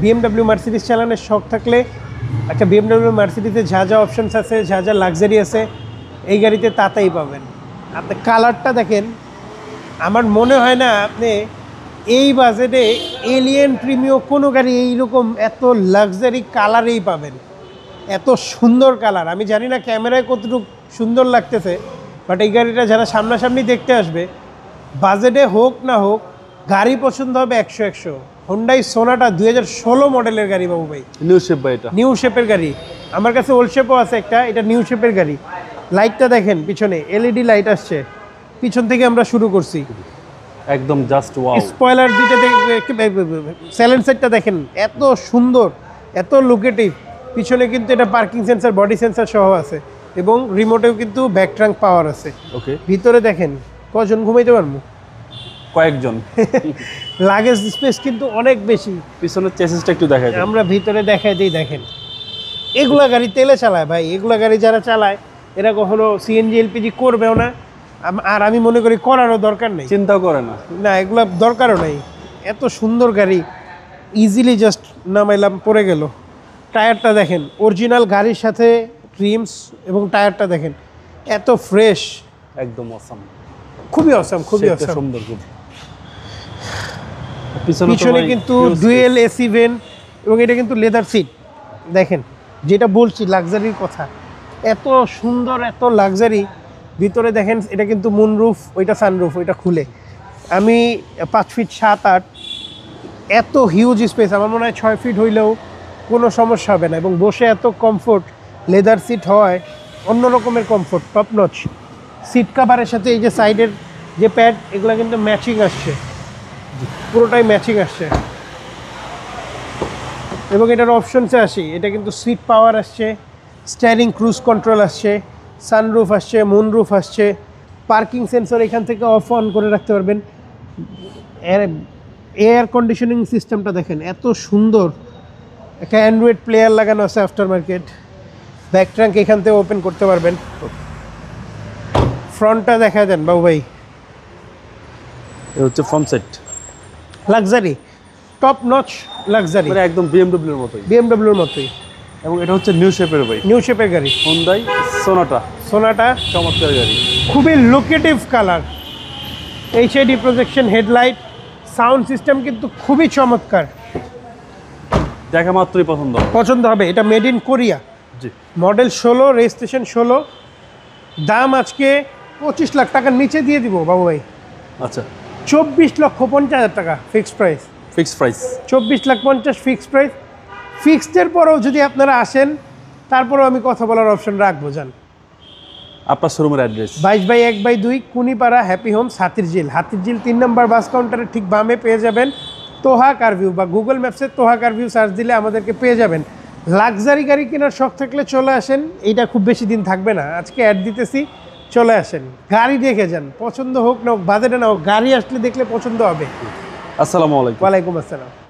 BMW Mercedes চালানোর শখ থাকলে একটা BMW মার্সিডিজে যা যা অপশনস আছে, যা যা লাক্সারি আছে, এই গাড়িতে তাতেই পাবেন। আপনি কালারটা দেখেন, আমার মনে হয় না আপনি এই বাজেটে এলিয়েন প্রিমিও কোনো গাড়ি এইরকম এত লাক্সারি কালারেই পাবেন। এত সুন্দর কালার, আমি জানি না ক্যামেরায় কতটুকু সুন্দর লাগতেছে, বাট এই গাড়িটা যারা সামনাসামনি দেখতে আসবে, বাজেটে হোক না হোক, গাড়ি পছন্দ হবে 100-100। হোন্ডাই সোনাটা 2016 মডেলের গাড়ি বাবু ভাই, নিউ শেপ ভাই, এটা নিউ শেপের গাড়ি। আমার কাছে ওল্ড শেপও আছে একটা, এটা নিউ শেপের গাড়ি। লাইটটা দেখেন পিছনে, এলইডি লাইট আসছে পিছন থেকে, আমরা শুরু করছি একদম জাস্ট ওয়াও। স্পয়লার দুইটা সাইলেন্সারটা দেখেন, এত সুন্দর, এত লুকেটিভ। পিছনে কিন্তু এটা পার্কিং সেন্সর, বডি সেন্সর সহ আছে, এবং রিমোটেও কিন্তু ব্যাক ট্রাঙ্ক পাওয়ার আছে। ওকে, ভিতরে দেখেন কজন ঘুমাইতে পারবো, কয়েকজন। লাগেজ স্পেস কিন্তু অনেক বেশি। পিছনের চেসিসটা একটু দেখাই দিন। আমরা ভিতরে দেখাই দিই, দেখেন এগুলা গাড়ি তেলে চালায় ভাই, এগুলা গাড়ি যারা চালায় এরা কখনো সিএনজি এলপিজি করবেও না, আর আমি মনে করি করারও দরকার নেই, চিন্তাও করে না, না এগুলা দরকারও নেই। এত সুন্দর গাড়ি, ইজিলি জাস্ট নামাইলাম, পড়ে গেল। টায়ারটা দেখেন, অরিজিনাল গাড়ির সাথে রিমস এবং টায়ারটা দেখেন, এত ফ্রেশ, একদম অসাম, খুবই অসাম, খুবই অসাম। সুন্দর খুব। পিছনে কিন্তু ডুয়েল এসি ভেন্ট, এবং এটা কিন্তু লেদার সিট। দেখেন, যেটা বলছি লাক্সারির কথা, এত সুন্দর, এত লাক্সারি। ভিতরে দেখেন, এটা কিন্তু মুনরুফ, ওইটা সানরুফ, ওইটা খুলে। আমি 5 ফিট 7-8, এত হিউজ স্পেস, আমার মনে হয় 6 ফিট হইলেও কোনো সমস্যা হবে না, এবং বসে এত কমফোর্ট। লেদার সিট হয়, অন্য রকমের কমফোর্ট, টপ নচ। সিট কাভারের সাথে এই যে সাইডের যে প্যাড, এগুলো কিন্তু ম্যাচিং আসছে, পুরোটাই ম্যাচিং আসছে। এবং এটার অপশনসে আসি, এটা কিন্তু সিট পাওয়ার আসছে, স্টিয়ারিং ক্রুজ কন্ট্রোল আসছে, সানরুফ আসছে, মুনরুফ আসছে, পার্কিং সেন্সর এখান থেকে অফ অন করে রাখতে পারবেন। এয়ার কন্ডিশনিং সিস্টেমটা দেখেন, এত সুন্দর। একটা অ্যান্ড্রয়েড প্লেয়ার লাগানো আছে আফটার মার্কেট। ব্যাক ট্রাঙ্ক এখান থেকে ওপেন করতে পারবেন। ফ্রন্টটা দেখা দেন বাবু ভাই, এটা হচ্ছে front set, luxury, top notch luxury, মানে একদম বিএমডব্লিউ এর মতোই, বিএমডব্লিউর মতোই। এবং এটা হচ্ছে নিউ শেপের ভাই, নিউ শেপের গাড়ি, হোন্ডাই সোনাটা। সোনাটা চমৎকার গাড়ি, খুবই lucrative colour. HID projection headlight, sound system কিন্তু খুবই চমৎকার, দেখা মাত্রই পছন্দ হবে। এটা মেড ইন কোরিয়া, জি। Model 16, registration 16। দাম আজকে 25 লাখ টাকার নিচে দিয়ে দিব বাবু ভাই। আচ্ছা, 24,50,000 টাকা fixed price. Fixed price 24,50,000 fixed price. ফিক্সডের পরেও যদি আপনারা আসেন, তারপরেও আমি কথা বলার অপশন রাখবো। যান, আপনার শোরুমের address 22/1/2 Kunipara happy Holmes, Hatirjheel. 3 নম্বর বাস কাউন্টারের ঠিক বামে পেয়ে যাবেন তোহা কার ভিউ, বা গুগল ম্যাপসে তোহা কার ভিউ সার্চ দিলে আমাদেরকে পেয়ে যাবেন। লাক্সারি গাড়ি কেনার শখ থাকলে চলে আসেন, এইটা খুব বেশি দিন থাকবে না, আজকে অ্যাড দিতেছি, চলে আসেন, গাড়ি দেখে যান, পছন্দ হোক না হোক, বাজেটে না হোক, গাড়ি আসলে দেখলে পছন্দ হবে। আসসালামু আলাইকুম। ওয়ালাইকুম আসসালাম।